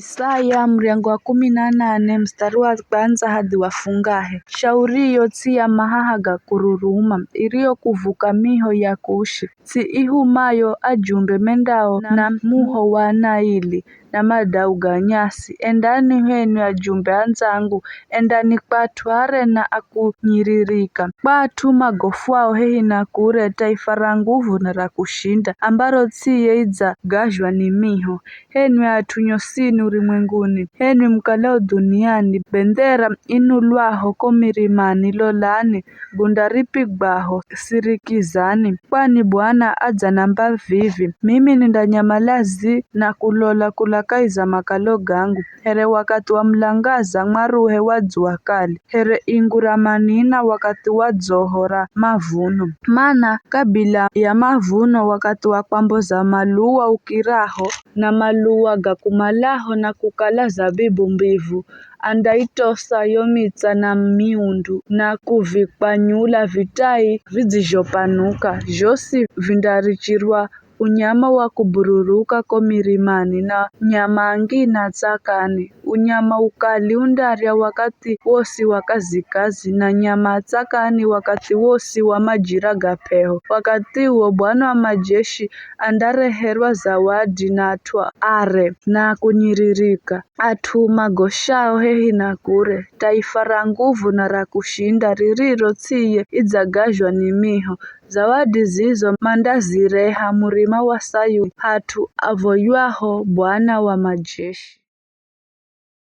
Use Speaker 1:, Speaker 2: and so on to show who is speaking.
Speaker 1: Isaya mrengo wa 18 mstari wa kwanza hadi wafungahe. Shauri iyo tsiya mahaha ga kururuma iriyo kuvuka miho ya kushi tsi ihumayo ajumbe mendao na muho wa Naili na madau ga nyasi. Endani hwenu ajumbe anzangu, endani kwatu harena akunyiririka. Kwatu magofwao hehi na kure taifa ra nguvu na ra kushinda ambaro tsiye idza gajwa ni miho. Henu atunyosini ulimwenguni, henu mkalao duniani, bendera inulwaho ko mirimani lolani, gundaripigwaho sirikizani. Kwani Bwana adza namba vivi, mimi nindanyamalazi na kulola kulakaiza makalo gangu. Here wakati wa mlangaza ng'waruhe wa dzua kali, here inguramanina wakati wa dzohora mavuno. Mana kabila ya mavuno wakati wa kwamboza maluwa ukiraho na maluwa gakumalaho na kukala zabibu mbivu. Andaitosa yomitsa na miundu na kuvikwanyula vitai vidzijopanuka. Josi vindarichirwa unyama wa kubururuka ko mirimani na nyama angina tsakani. Unyama ukali undarya wakati wosi wa kazikazi na nyama tsakani wakati wosi wa majira gapeho. Wakati uo Bwana wa majeshi andareherwa zawadi na atu are na kunyiririka. Atu magoshao hehi na kure. Taifa ra nguvu na ra kushinda ririro tsiye idzagajwa ni miho. Zawadi zizo mandazireha murima wa Sayuni hatu avoywaho Bwana wa majeshi.